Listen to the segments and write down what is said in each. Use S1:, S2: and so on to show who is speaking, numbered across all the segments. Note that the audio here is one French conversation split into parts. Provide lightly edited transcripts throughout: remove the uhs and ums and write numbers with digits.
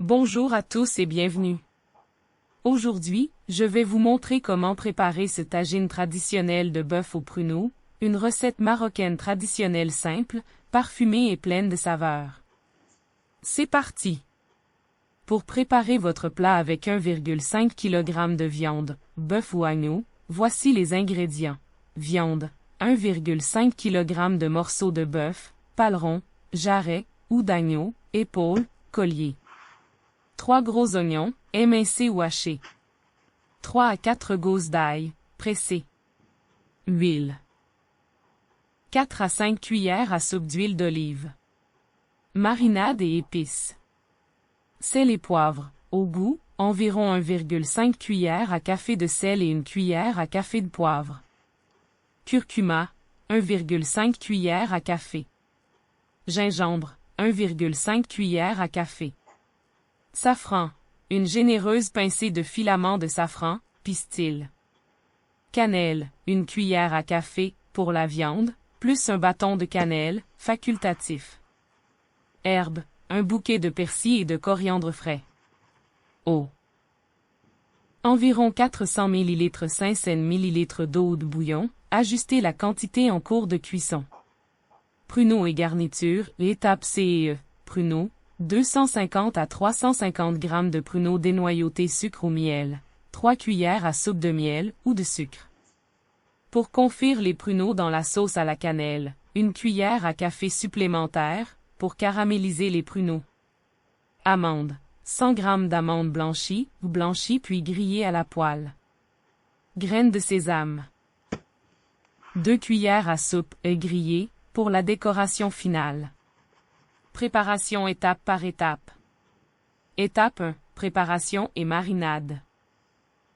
S1: Bonjour à tous et bienvenue. Aujourd'hui, je vais vous montrer comment préparer ce tagine traditionnel de bœuf au pruneau, une recette marocaine traditionnelle simple, parfumée et pleine de saveurs. C'est parti! Pour préparer votre plat avec 1,5 kg de viande, bœuf ou agneau, voici les ingrédients. Viande, 1,5 kg de morceaux de bœuf, paleron, jarret ou d'agneau, épaules, collier. 3 gros oignons, émincés ou hachés. 3 à 4 gousses d'ail, pressées. Huile. 4 à 5 cuillères à soupe d'huile d'olive. Marinade et épices. Sel et poivre, au goût, environ 1,5 cuillère à café de sel et 1 cuillère à café de poivre. Curcuma, 1,5 cuillère à café. Gingembre, 1,5 cuillère à café. Safran, une généreuse pincée de filaments de safran, pistil. Cannelle, 1 cuillère à café, pour la viande, plus un bâton de cannelle, facultatif. Herbes, un bouquet de persil et de coriandre frais. Eau. Environ 400 ml 500 ml d'eau ou de bouillon, ajustez la quantité en cours de cuisson. Pruneaux et garniture, étape C et E. Pruneaux, 250 à 350 g de pruneaux dénoyautés sucre ou miel, 3 cuillères à soupe de miel ou de sucre. Pour confire les pruneaux dans la sauce à la cannelle, 1 cuillère à café supplémentaire, pour caraméliser les pruneaux. Amandes, 100 g d'amandes blanchies puis grillées à la poêle. Graines de sésame. 2 cuillères à soupe grillées, pour la décoration finale. Préparation étape par étape. Étape 1. Préparation et marinade.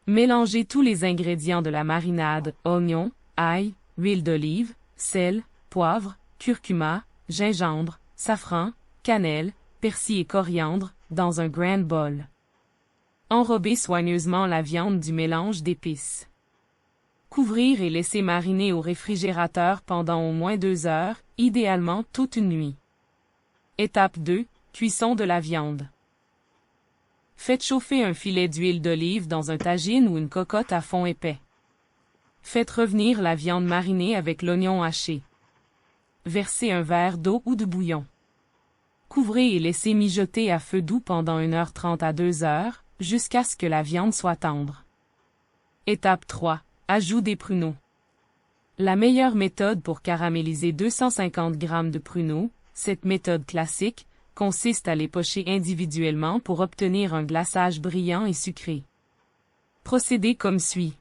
S1: Mélangez tous les ingrédients de la marinade, oignons, ail, huile d'olive, sel, poivre, curcuma, gingembre, safran, cannelle, persil et coriandre, dans un grand bol. Enrobez soigneusement la viande du mélange d'épices. Couvrir et laisser mariner au réfrigérateur pendant au moins 2 heures, idéalement toute une nuit. Étape 2. Cuisson de la viande. Faites chauffer un filet d'huile d'olive dans un tagine ou une cocotte à fond épais. Faites revenir la viande marinée avec l'oignon haché. Versez un verre d'eau ou de bouillon. Couvrez et laissez mijoter à feu doux pendant 1h30 à 2 heures, jusqu'à ce que la viande soit tendre. Étape 3. Ajout des pruneaux. La meilleure méthode pour caraméliser 250 g de pruneaux, cette méthode classique, consiste à les pocher individuellement pour obtenir un glaçage brillant et sucré. Procédez comme suit.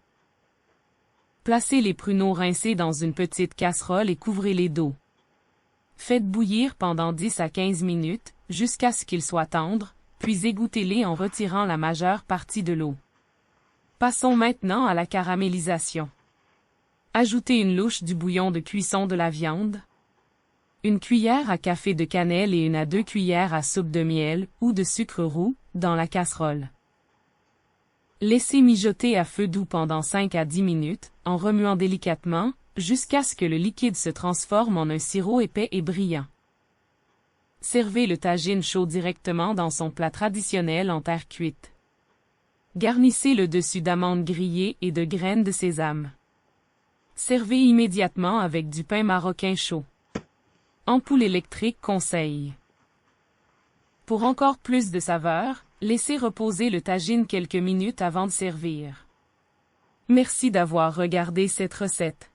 S1: Placez les pruneaux rincés dans une petite casserole et couvrez-les d'eau. Faites bouillir pendant 10 à 15 minutes, jusqu'à ce qu'ils soient tendres, puis égouttez-les en retirant la majeure partie de l'eau. Passons maintenant à la caramélisation. Ajoutez une louche du bouillon de cuisson de la viande. 1 cuillère à café de cannelle et 1 à 2 cuillères à soupe de miel ou de sucre roux, dans la casserole. Laissez mijoter à feu doux pendant 5 à 10 minutes, en remuant délicatement, jusqu'à ce que le liquide se transforme en un sirop épais et brillant. Servez le tagine chaud directement dans son plat traditionnel en terre cuite. Garnissez le dessus d'amandes grillées et de graines de sésame. Servez immédiatement avec du pain marocain chaud. Ampoule électrique conseil. Pour encore plus de saveur, laissez reposer le tagine quelques minutes avant de servir. Merci d'avoir regardé cette recette.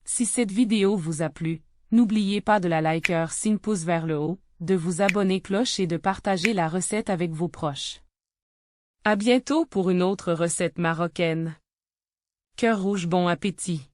S1: Si cette vidéo vous a plu, n'oubliez pas de la liker signe pouce vers le haut, de vous abonner cloche et de partager la recette avec vos proches. À bientôt pour une autre recette marocaine. Cœur rouge, bon appétit!